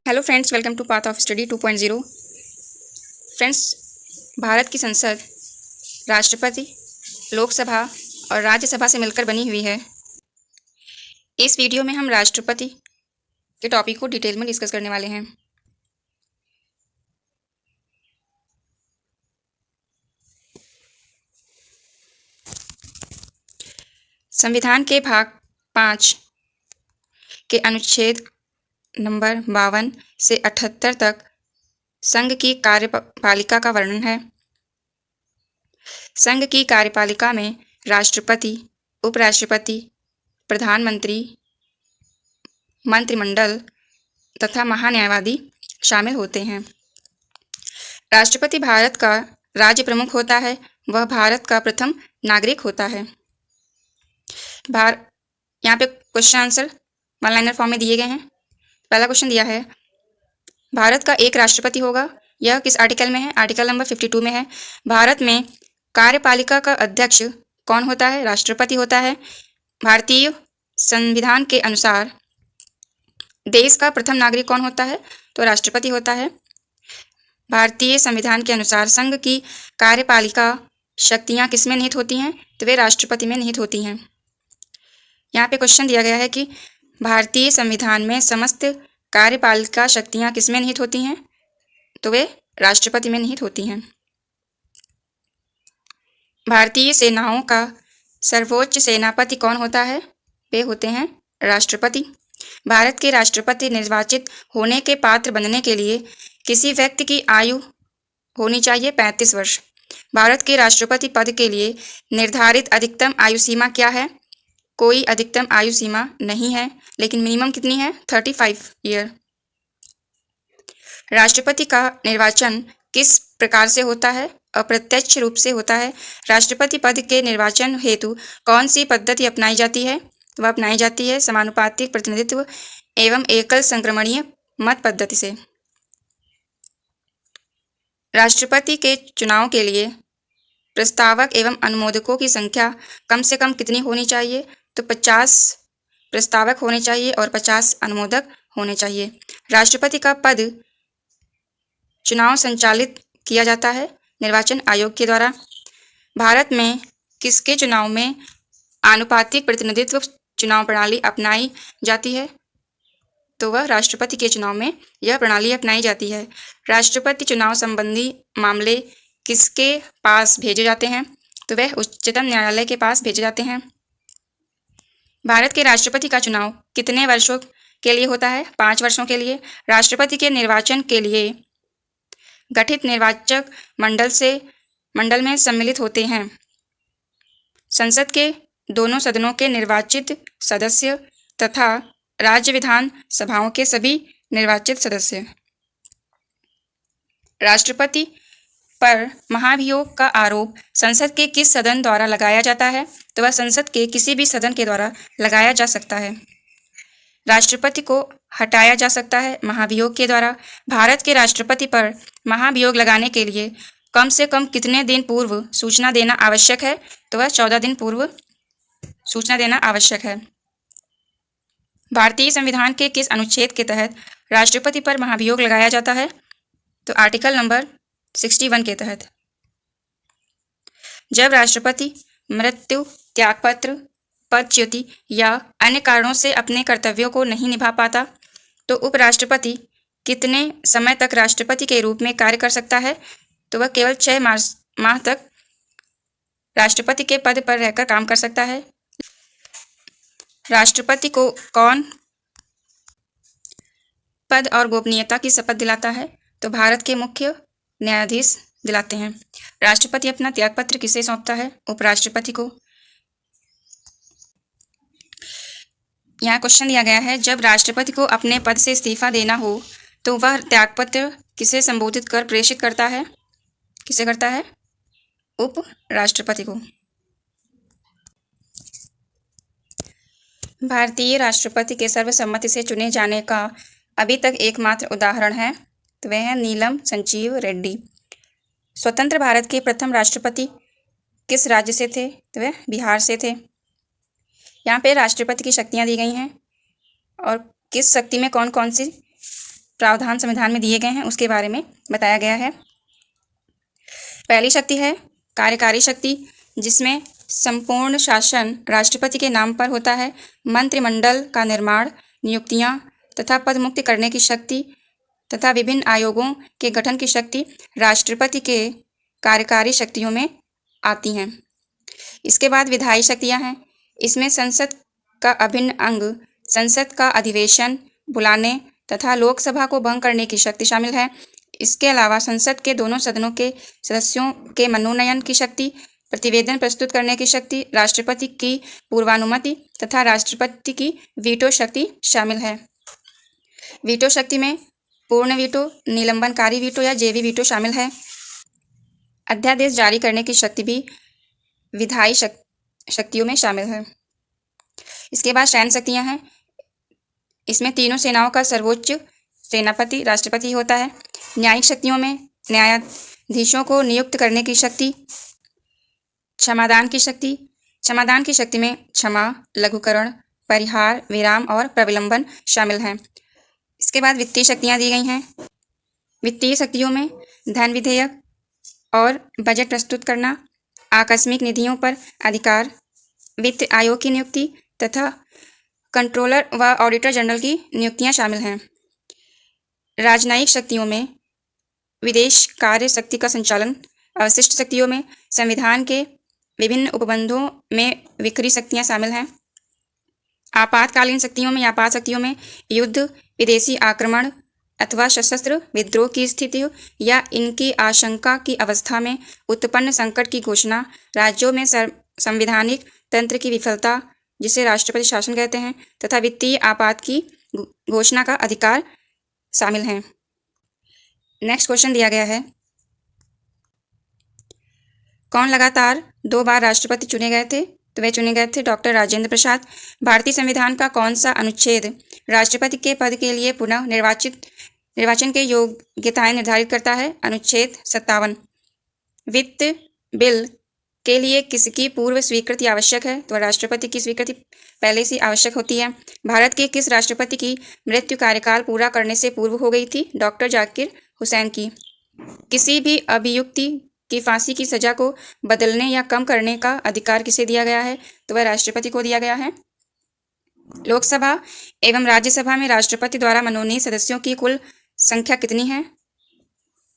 Hello friends, welcome to path of study 2.0। Friends, Bharat की संसद राष्ट्रपति, लोकसभा और राज्यसभा से मिलकर बनी हुई है। इस वीडियो में हम राष्ट्रपति के टॉपिक को डिटेल में डिस्कस करने वाले हैं। संविधान के भाग 5 के अनुच्छेद नंबर 52 से 78 तक संघ की कार्यपालिका का वर्णन है। संघ की कार्यपालिका में राष्ट्रपति, उपराष्ट्रपति, प्रधानमंत्री, मंत्रिमंडल तथा महान्यायवादी शामिल होते हैं। राष्ट्रपति भारत का राज्य प्रमुख होता है। वह भारत का प्रथम नागरिक होता है। यहाँ पे question answer one liner form में दिए गए हैं। पहला क्वेश्चन दिया है, भारत का एक राष्ट्रपति होगा। यह किस आर्टिकल में है? आर्टिकल नंबर 52 में है। भारत में कार्यपालिका का अध्यक्ष कौन होता है? राष्ट्रपति होता है। भारतीय संविधान के अनुसार देश का प्रथम नागरिक कौन होता है? तो राष्ट्रपति होता है। भारतीय संविधान के अनुसार संघ की कार्यपालिका शक्तियां किसमें निहित होती हैं? तो वे राष्ट्रपति में निहित होती हैं। यहाँ पे क्वेश्चन दिया गया है कि भारतीय संविधान में समस्त कार्यपालिका शक्तियां किसमें निहित होती हैं? तो वे राष्ट्रपति में निहित होती हैं। भारतीय सेनाओं का सर्वोच्च सेनापति कौन होता है? वे होते हैं राष्ट्रपति। भारत के राष्ट्रपति निर्वाचित होने के पात्र बनने के लिए किसी व्यक्ति की आयु होनी चाहिए 35 वर्ष। भारत के राष्ट्रपति पद के लिए निर्धारित अधिकतम आयु सीमा क्या है? कोई अधिकतम आयु सीमा नहीं है, लेकिन मिनिमम कितनी है? 35 ईयर। राष्ट्रपति का निर्वाचन किस प्रकार से होता है? अप्रत्यक्ष रूप से होता है। राष्ट्रपति पद के निर्वाचन हेतु कौन सी पद्धति अपनाई जाती है? वह अपनाई जाती है समानुपातिक प्रतिनिधित्व एवं एकल संक्रमणीय मत पद्धति से। राष्ट्रपति के चुनाव के लिए प्रस्तावक एवं अनुमोदकों की संख्या कम से कम कितनी होनी चाहिए? तो 50 प्रस्तावक होने चाहिए और 50 अनुमोदक होने चाहिए। राष्ट्रपति का पद चुनाव संचालित किया जाता है निर्वाचन आयोग के द्वारा। भारत में किसके चुनाव में आनुपातिक प्रतिनिधित्व चुनाव प्रणाली अपनाई जाती है? तो वह राष्ट्रपति के चुनाव में यह प्रणाली अपनाई जाती है। राष्ट्रपति चुनाव संबंधी मामले किसके पास भेजे जाते हैं? तो वह उच्चतम न्यायालय के पास भेजे जाते हैं। भारत के राष्ट्रपति का चुनाव कितने वर्षों के लिए होता है? 5 वर्षों के लिए। राष्ट्रपति के निर्वाचन के लिए गठित निर्वाचक मंडल में सम्मिलित होते हैं संसद के दोनों सदनों के निर्वाचित सदस्य तथा राज्य विधान सभाओं के सभी निर्वाचित सदस्य। राष्ट्रपति पर महाभियोग का आरोप संसद के किस सदन द्वारा लगाया जाता है? तो वह संसद के किसी भी सदन के द्वारा लगाया जा सकता है। राष्ट्रपति को हटाया जा सकता है महाभियोग के द्वारा। भारत के राष्ट्रपति पर महाभियोग लगाने के लिए कम से कम कितने दिन पूर्व सूचना देना आवश्यक है? तो वह 14 दिन पूर्व सूचना देना आवश्यक है। भारतीय संविधान के किस अनुच्छेद के तहत राष्ट्रपति पर महाभियोग लगाया जाता है? तो आर्टिकल नंबर 61 के तहत। जब राष्ट्रपति मृत्यु, त्यागपत्र, पदच्युति या अन्य कारणों से अपने कर्तव्यों को नहीं निभा पाता तो उपराष्ट्रपति कितने समय तक राष्ट्रपति के रूप में कार्य कर सकता है? तो वह केवल 6 माह तक राष्ट्रपति के पद पर रहकर काम कर सकता है। राष्ट्रपति को कौन पद और गोपनीयता की शपथ दिलाता है? तो भारत के मुख्य न्यायाधीश दिलाते हैं। राष्ट्रपति अपना त्यागपत्र किसे सौंपता है? उपराष्ट्रपति को। यहाँ क्वेश्चन दिया गया है, जब राष्ट्रपति को अपने पद से इस्तीफा देना हो तो वह त्यागपत्र किसे संबोधित कर प्रेषित करता है? किसे करता है? उपराष्ट्रपति को। भारतीय राष्ट्रपति के सर्वसम्मति से चुने जाने का अभी तक एकमात्र उदाहरण है, तो वह है नीलम संजीव रेड्डी। स्वतंत्र भारत के प्रथम राष्ट्रपति किस राज्य से थे? तो वह बिहार से थे। यहाँ पे राष्ट्रपति की शक्तियाँ दी गई हैं और किस शक्ति में कौन कौन सी प्रावधान संविधान में दिए गए हैं उसके बारे में बताया गया है। पहली शक्ति है कार्यकारी शक्ति, जिसमें संपूर्ण शासन राष्ट्रपति के नाम पर होता है। मंत्रिमंडल का निर्माण, नियुक्तियां तथा पद मुक्त करने की शक्ति तथा विभिन्न आयोगों के गठन की शक्ति राष्ट्रपति के कार्यकारी शक्तियों में आती हैं। इसके बाद विधायी शक्तियां हैं। इसमें संसद का अभिन्न अंग संसद का अधिवेशन बुलाने तथा लोकसभा को भंग करने की शक्ति शामिल है। इसके अलावा संसद के दोनों सदनों के सदस्यों के मनोनयन की शक्ति, प्रतिवेदन प्रस्तुत करने की शक्ति, राष्ट्रपति की पूर्वानुमति तथा राष्ट्रपति की वीटो शक्ति शामिल है। वीटो शक्ति में पूर्ण वीटो, निलंबनकारी वीटो या जेवी वीटो शामिल है। अध्यादेश जारी करने की शक्ति भी विधायी शक्तियों में शामिल है। इसके बाद सैन्य शक्तियां हैं। इसमें तीनों सेनाओं का सर्वोच्च सेनापति राष्ट्रपति होता है। न्यायिक शक्तियों में न्यायाधीशों को नियुक्त करने की शक्ति, क्षमादान की शक्ति। क्षमादान की शक्ति में क्षमा, लघुकरण, परिहार, विराम और प्रविलंबन शामिल हैं। इसके बाद वित्तीय शक्तियां दी गई हैं। वित्तीय शक्तियों में धन विधेयक और बजट प्रस्तुत करना, आकस्मिक निधियों पर अधिकार, वित्त आयोग की नियुक्ति तथा कंट्रोलर व ऑडिटर जनरल की नियुक्तियां शामिल हैं। राजनयिक शक्तियों में विदेश कार्य शक्ति का संचालन, अवशिष्ट शक्तियों में संविधान के विभिन्न उपबंधों में विक्री शक्तियां शामिल हैं। आपातकालीन शक्तियों में या आपात शक्तियों में युद्ध, विदेशी आक्रमण अथवा सशस्त्र विद्रोह की स्थिति या इनकी आशंका की अवस्था में उत्पन्न संकट की घोषणा, राज्यों में संवैधानिक तंत्र की विफलता जिसे राष्ट्रपति शासन कहते हैं तथा वित्तीय आपात की घोषणा का अधिकार शामिल हैं। नेक्स्ट क्वेश्चन दिया गया है, कौन लगातार 2 बार राष्ट्रपति चुने गए थे? तो वे चुने गए थे डॉक्टर राजेंद्र प्रसाद। भारतीय संविधान का कौन सा अनुच्छेद राष्ट्रपति के पद के लिए पुनः निर्वाचन के योग्यताएं निर्धारित करता है? अनुच्छेद 57। वित्त बिल के लिए किसकी पूर्व स्वीकृति आवश्यक है? तो राष्ट्रपति की स्वीकृति पहले से आवश्यक होती है। भारत के किस राष्ट्रपति की मृत्यु कार्यकाल पूरा करने से पूर्व हो गई थी? डॉक्टर जाकिर हुसैन की। किसी भी अभियुक्ति की फांसी की सजा को बदलने या कम करने का अधिकार किसे दिया गया है? तो वह राष्ट्रपति को दिया गया है। लोकसभा एवं राज्यसभा में राष्ट्रपति द्वारा मनोनीत सदस्यों की कुल संख्या कितनी है?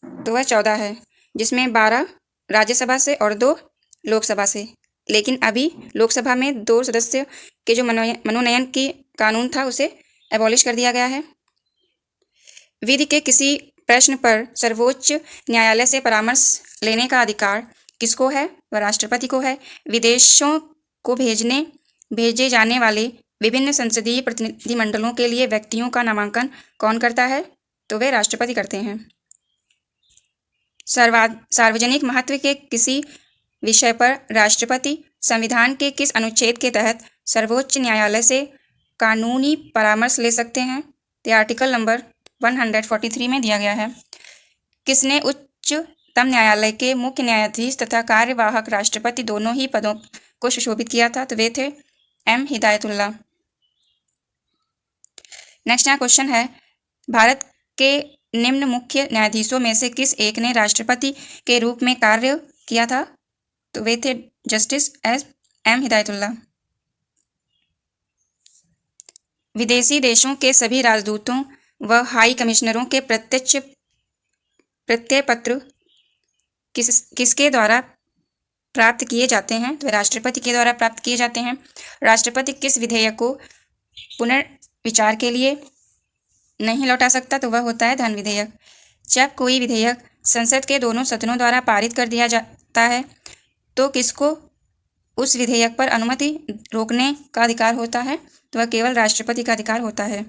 तो वह 14 है, जिसमें 12 राज्यसभा से और 2 लोकसभा से। लेकिन अभी लोकसभा में 2 सदस्य के जो मनोनयन की कानून था उसे एबॉलिश कर दिया गया है। विधि के किसी प्रश्न पर सर्वोच्च न्यायालय से परामर्श लेने का अधिकार किसको है? वह राष्ट्रपति को है। विदेशों को भेजे जाने वाले विभिन्न संसदीय प्रतिनिधिमंडलों के लिए व्यक्तियों का नामांकन कौन करता है? तो वे राष्ट्रपति करते हैं। सार्वजनिक महत्व के किसी विषय पर राष्ट्रपति संविधान के किस अनुच्छेद के तहत सर्वोच्च न्यायालय से कानूनी परामर्श ले सकते हैं? तो आर्टिकल नंबर 143 में दिया गया है। किसने उच्चतम न्यायालय के मुख्य न्यायाधीश तथा कार्यवाहक राष्ट्रपति दोनों ही पदों को सुशोभित किया था? तो वे थे एम हिदायतुल्लाह। नेक्स्ट यहाँ क्वेश्चन है, भारत के निम्न मुख्य न्यायाधीशों में से किस एक ने राष्ट्रपति के रूप में कार्य किया था? तो वे थे जस्टिस एम हिदायतुल्लाह। विदेशी देशों के सभी राजदूतों व हाई कमिश्नरों के प्रत्यय पत्र किसके द्वारा प्राप्त किए जाते हैं? तो राष्ट्रपति के द्वारा प्राप्त किए जाते हैं। राष्ट्रपति किस विधेयक को पुनर्विचार के लिए नहीं लौटा सकता? तो वह होता है धन विधेयक। जब कोई विधेयक संसद के दोनों सदनों द्वारा पारित कर दिया जाता है तो किसको उस विधेयक पर अनुमति रोकने का अधिकार होता है? तो वह केवल राष्ट्रपति का अधिकार होता है।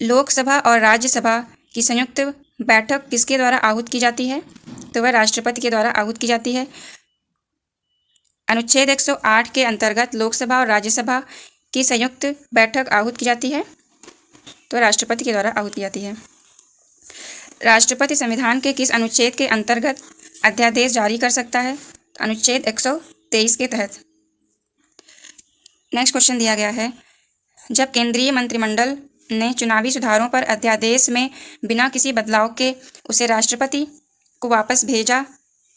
लोकसभा और राज्यसभा की संयुक्त बैठक किसके द्वारा आहूत की जाती है? तो वह राष्ट्रपति के द्वारा आहूत की जाती है। अनुच्छेद 108 के अंतर्गत लोकसभा और राज्यसभा की संयुक्त बैठक आहूत की जाती है तो राष्ट्रपति के द्वारा आहूत की जाती है। राष्ट्रपति संविधान के किस अनुच्छेद के अंतर्गत अध्यादेश जारी कर सकता है? अनुच्छेद 123 के तहत। नेक्स्ट क्वेश्चन दिया गया है, जब केंद्रीय मंत्रिमंडल ने चुनावी सुधारों पर अध्यादेश में बिना किसी बदलाव के उसे राष्ट्रपति को वापस भेजा,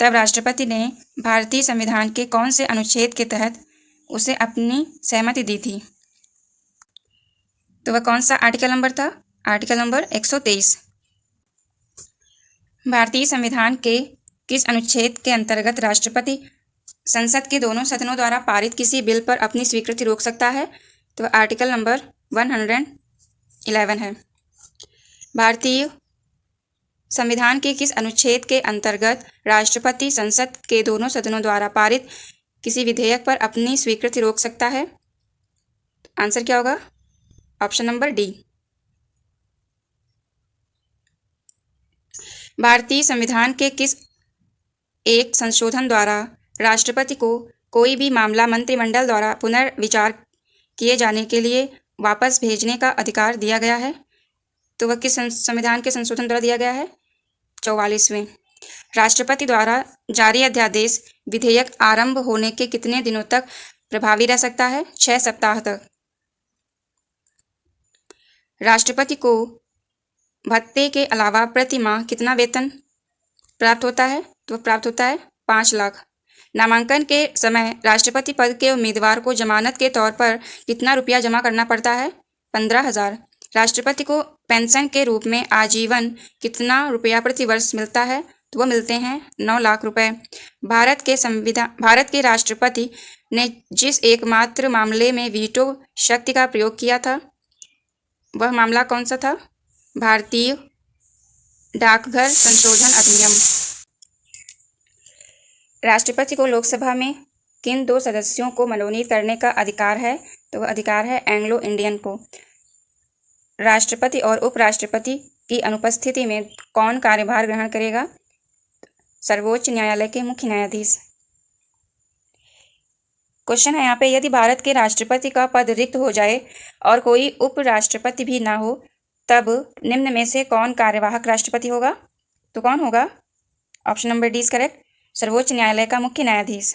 तब राष्ट्रपति ने भारतीय संविधान के कौन से अनुच्छेद के तहत उसे अपनी सहमति दी थी? तो वह कौन सा आर्टिकल नंबर था? Article number 123। भारतीय संविधान के किस अनुच्छेद के अंतर्गत राष्ट्रपति संसद के दोनों सदनों द्वारा पारित किसी बिल पर अपनी स्वीकृति रोक सकता है? तो आर्टिकल नंबर 111 है। भारतीय संविधान के किस अनुच्छेद के अंतर्गत राष्ट्रपति संसद के दोनों सदनों द्वारा पारित किसी विधेयक पर अपनी स्वीकृति रोक सकता है? आंसर क्या होगा? Option number D. भारतीय संविधान के किस एक संशोधन द्वारा राष्ट्रपति को कोई भी मामला मंत्रिमंडल द्वारा पुनर्विचार किए जाने के लिए वापस भेजने का अधिकार दिया गया है? तो वह किस संविधान के संशोधन द्वारा दिया गया है? 44वें। राष्ट्रपति द्वारा जारी अध्यादेश विधेयक आरंभ होने के कितने दिनों तक प्रभावी रह सकता है? 6 सप्ताह तक। राष्ट्रपति को भत्ते के अलावा प्रति माह कितना वेतन प्राप्त होता है? तो प्राप्त होता है 5 लाख। नामांकन के समय राष्ट्रपति पद के उम्मीदवार को जमानत के तौर पर कितना रुपया जमा करना पड़ता है? 15,000। राष्ट्रपति को पेंशन के रूप में आजीवन कितना रुपया प्रति वर्ष मिलता है? तो वो मिलते हैं 9 लाख रुपए। भारत के राष्ट्रपति ने जिस एकमात्र मामले में वीटो शक्ति का प्रयोग किया था, वह मामला कौन सा था? भारतीय डाकघर संशोधन अधिनियम। राष्ट्रपति को लोकसभा में किन 2 सदस्यों को मनोनीत करने का अधिकार है? तो वह अधिकार है एंग्लो इंडियन को। राष्ट्रपति और उपराष्ट्रपति की अनुपस्थिति में कौन कार्यभार ग्रहण करेगा? सर्वोच्च न्यायालय के मुख्य न्यायाधीश। क्वेश्चन है यहाँ पे, यदि भारत के राष्ट्रपति का पद रिक्त हो जाए और कोई उपराष्ट्रपति भी ना हो, तब निम्न में से कौन कार्यवाहक राष्ट्रपति होगा? तो कौन होगा? Option number D is correct, सर्वोच्च न्यायालय का मुख्य न्यायाधीश।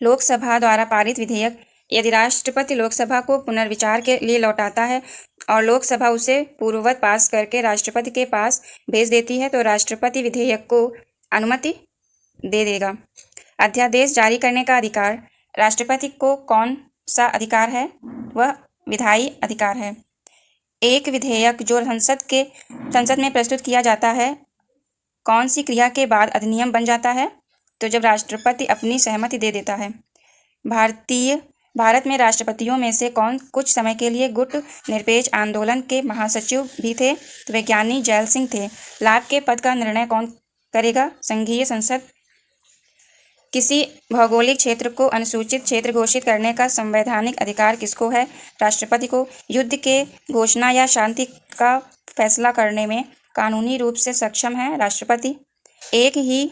लोकसभा द्वारा पारित विधेयक यदि राष्ट्रपति लोकसभा को पुनर्विचार के लिए लौटाता है और लोकसभा उसे पूर्ववत पास करके राष्ट्रपति के पास भेज देती है, तो राष्ट्रपति विधेयक को अनुमति दे देगा। अध्यादेश जारी करने का अधिकार राष्ट्रपति को कौन सा अधिकार है? वह विधायी अधिकार है। एक विधेयक जो संसद में प्रस्तुत किया जाता है, कौन सी क्रिया के बाद अधिनियम बन जाता है? तो जब राष्ट्रपति अपनी सहमति दे देता है। भारत में राष्ट्रपतियों में से कौन कुछ समय के लिए गुट निरपेक्ष आंदोलन के महासचिव भी थे? तो विज्ञानी जैल सिंह थे। लाभ के पद का निर्णय कौन करेगा? संघीय संसद। किसी भौगोलिक क्षेत्र को अनुसूचित क्षेत्र घोषित करने का संवैधानिक अधिकार किसको है? राष्ट्रपति को। युद्ध के घोषणा या शांति का फैसला करने में कानूनी रूप से सक्षम है राष्ट्रपति। एक ही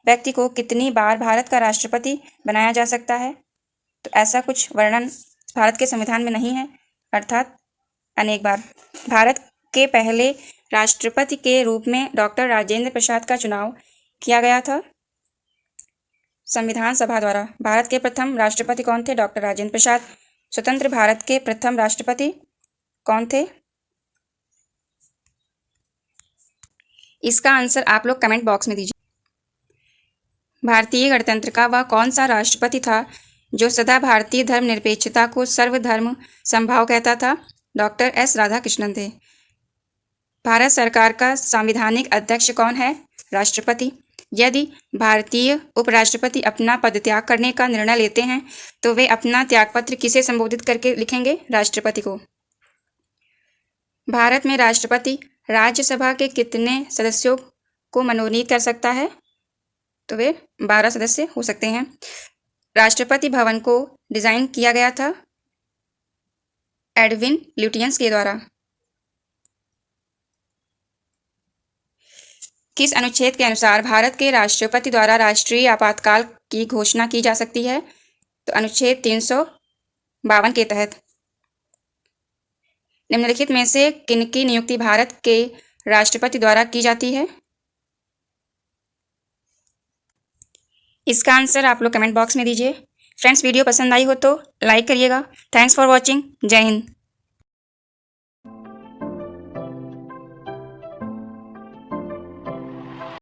व्यक्ति को कितनी बार भारत का राष्ट्रपति बनाया जा सकता है? तो ऐसा कुछ वर्णन भारत के संविधान में नहीं है, अर्थात अनेक बार। भारत के पहले राष्ट्रपति के रूप में डॉक्टर राजेंद्र प्रसाद का चुनाव किया गया था संविधान सभा द्वारा। भारत के प्रथम राष्ट्रपति कौन थे? डॉक्टर राजेंद्र प्रसाद। स्वतंत्र भारत के प्रथम राष्ट्रपति कौन थे? इसका आंसर आप लोग कमेंट बॉक्स में दीजिए। भारतीय गणतंत्र का वह कौन सा राष्ट्रपति था जो सदा भारतीय धर्मनिरपेक्षता को सर्वधर्म समभाव कहता था? डॉक्टर एस राधाकृष्णन थे। भारत सरकार का संवैधानिक अध्यक्ष कौन है? राष्ट्रपति। यदि भारतीय उपराष्ट्रपति अपना पदत्याग करने का निर्णय लेते हैं, तो वे अपना त्यागपत्र किसे संबोधित करके लिखेंगे? राष्ट्रपति को। भारत में राष्ट्रपति राज्यसभा के कितने सदस्यों को मनोनीत कर सकता है? तो वे 12 सदस्य हो सकते हैं। राष्ट्रपति भवन को डिजाइन किया गया था एडविन ल्यूटियंस के द्वारा। किस अनुच्छेद के अनुसार भारत के राष्ट्रपति द्वारा राष्ट्रीय आपातकाल की घोषणा की जा सकती है? तो अनुच्छेद 352 के तहत। निम्नलिखित में से किनकी नियुक्ति भारत के राष्ट्रपति द्वारा की जाती है? इसका आंसर आप लोग कमेंट बॉक्स में दीजिए। फ्रेंड्स वीडियो पसंद आई हो तो लाइक करिएगा। Thanks for watching. जय हिंद।